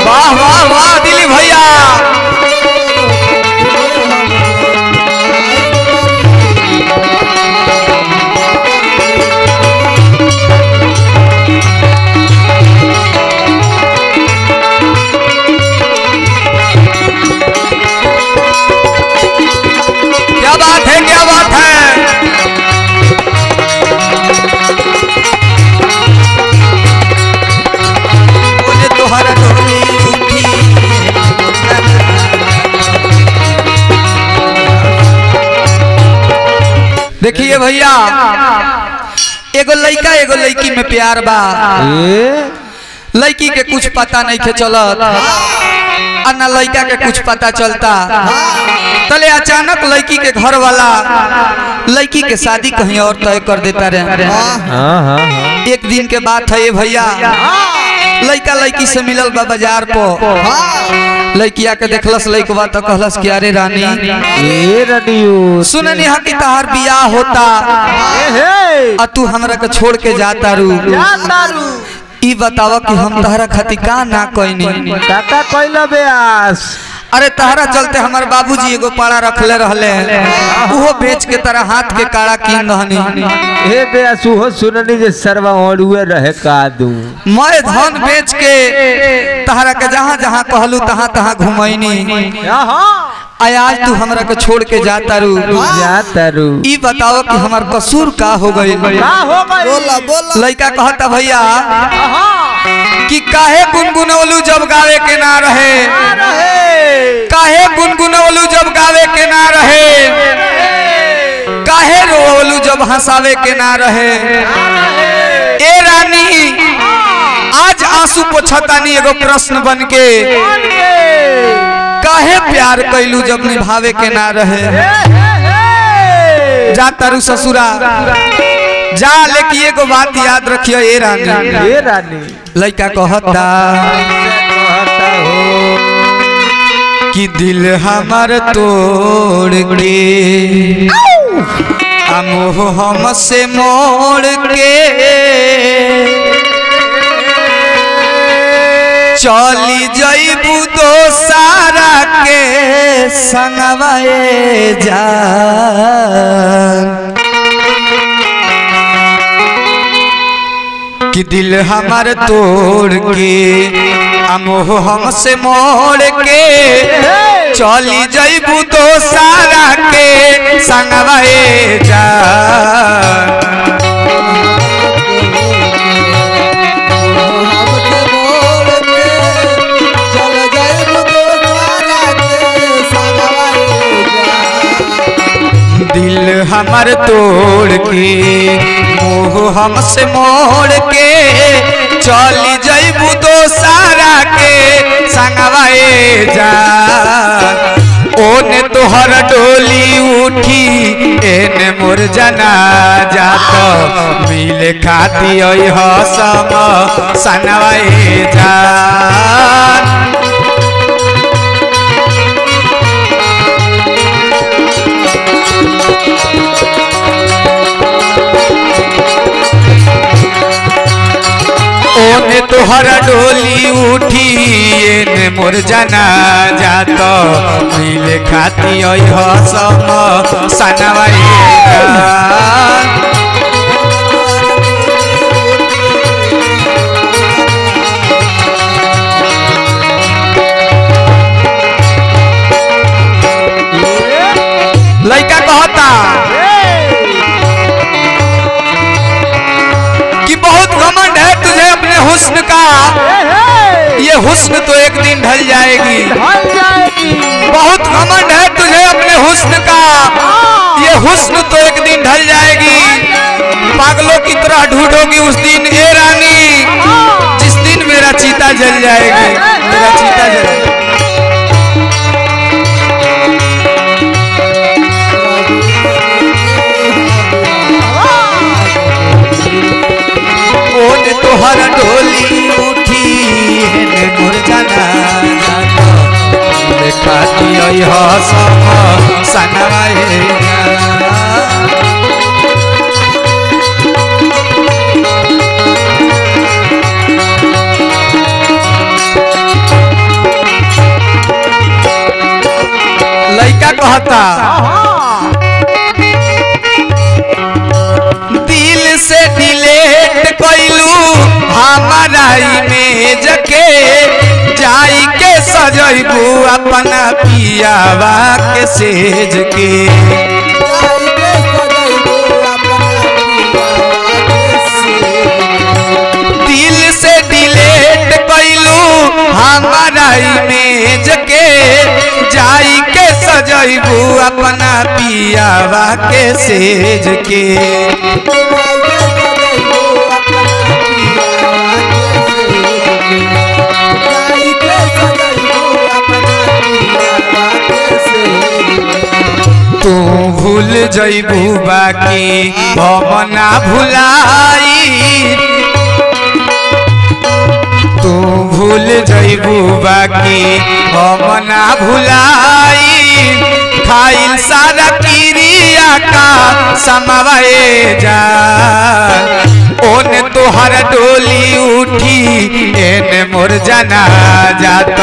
वाह वाह वाह दिलीप भैया। क्या बात है, क्या बात है। तोहरा डोली उठी देखिए भैया, एगो लड़का एगो लड़की में प्यार बा। लड़की के कुछ पता नहीं थे चलत और ना लड़का के कुछ पता चलता। तले अचानक लड़की के घर वाला लड़की के शादी कहीं और तय कर देता रहे। एक दिन के बात है ये भैया, लड़का लड़की से मिलल बा बाजार पर। लड़किया के देखलस लड़कवा तो कहलस कि अरे रानी सुननी है कि तहार बियाह होता और तू हमरा के छोड़ के जाता रू। ई बतावा कि हम तहरा खातिर का ना कइनी। काका कइला बेआस। अरे तहरा चलते हमार बाबूजी एगो पाड़ा रखले रहले, उहो बेच के तरह हाथ के काड़ा कीन रहनी। हे बेआस उहो सुननी जे सरवा ओड़ुए रहे का दू। मैं धन बेच के तहरा के जहां जहां कहलू तहां तहां घुमैनी। आज तू हमरा के छोड़ के जाता रू। ई बताओ कि हमार कसूर का हो गई। लड़का कहता भैया कि काहे गुनगुनौलू जब गावे के ना रहे, काहे गुनगुनौलू जब गावे के ना रहे, काहे रोवलू जब हंसावे के ना रहे। ए रानी आज आंसू पोछतानी एगो प्रश्न बन के, काहे प्यार कैलू जब निभावे के ना रहे। जा तारू ससुरा जा, लेकिन एगो बात याद रखियो ए रानी। लड़का कहता कि दिल हमार तोड़ के मोह हमसे मोड़ के चली जइबू दोसारा के संगवाए जा। कि दिल हमार तोड़ के मोह हमसे मोड़ के चली जइबू दोसारा के संगवाए जा। दिल हमार तोड़ के मोह हमसे मोड़ के चली जइबू दोसारा के संगवाए जा। ओने तोहर डोली उठी एने मोर जनाजा तो मिले खाती हसम सनवाए जा। ओने तोहर डोली उठी एने मोर जनाजा तो मिले खाती हसम सनवाए जा। लड़का कहता कि बहुत घमंड है तुझे अपने हुस्न का, ये हुस्न तो एक दिन ढल जाएगी। बहुत घमंड है तुझे अपने हुस्न का, ये हुस्न तो एक दिन ढल जाएगी। पागलों की तरह ढूंढोगी उस दिन ए रानी, जिस दिन मेरा चीता जल जाएगी, मेरा चीता जल जाएगी। ओने तोहर डोली उठी एने मोर जनाजा तो खाती हसम सनवाए जा। कैलू हमारा इमेज के जाई के सजैबू अपना पियावा के सेज के दिल से डिलीट कैलू हमारा इमेज के जाई के सजैबू अपना पियावा के सेज के तू भूल जइबू बाकी हम ना भुलाई तू भूल जइबू बाकी हम ना भुलाई खाइल सारा क्रिया का समवाए जा ओने तोहर डोली उठी एने मोर जना जात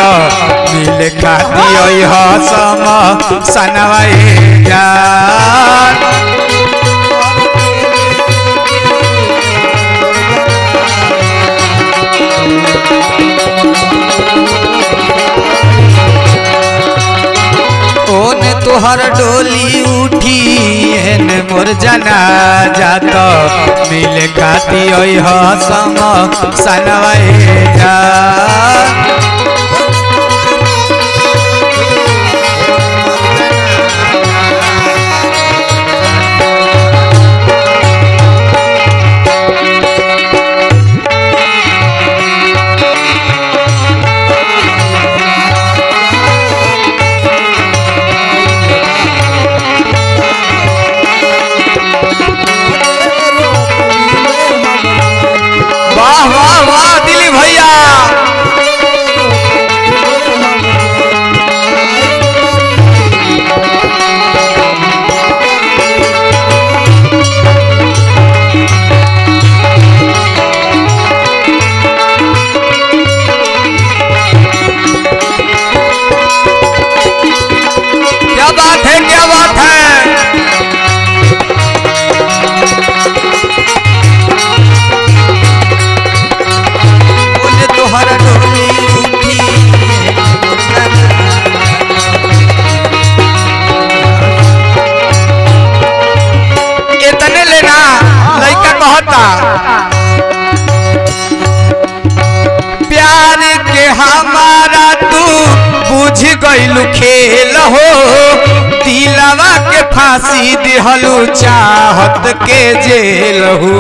मिल खाती सम सनवाए जा ओने तोहर डोली उठी एने मोर जना जात मिल खाती सम सनवाए जा वाह वाह वाह दिलीप भैया क्या बात है क्या बात है तोहर डोली उठी इतने लेना लड़का कहता प्यार के हमारा तू बुझ गइलू खेल हो दिलवा के फांसी दिहलू चाहत के जेल हो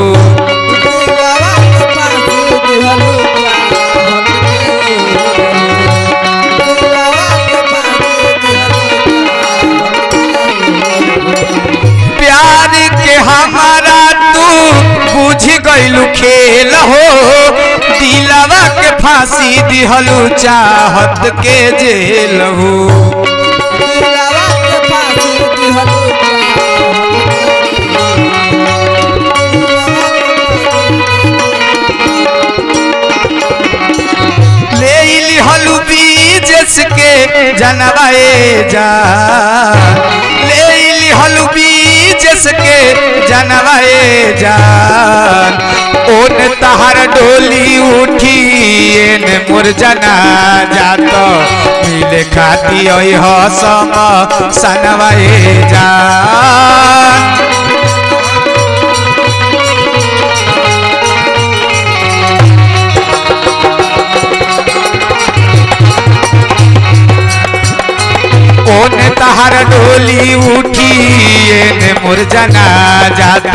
प्यार के हमारा तू बुझ गइलू खेल हो दिलवा के फांसी दिहलू चाहत के जेल हो ले लिहलू बीजस के जनवाए जा ले लिहलू बीजस के जनवाए जा ओन तहर डोली उठी एने मोर जना जात मिले खाती सम सनवाए जा ओने तहर डोली उठी एने मोर जना जात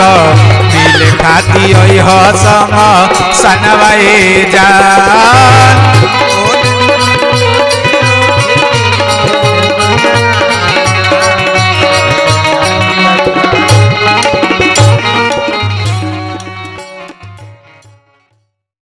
मिल खाती सम सनवाए जा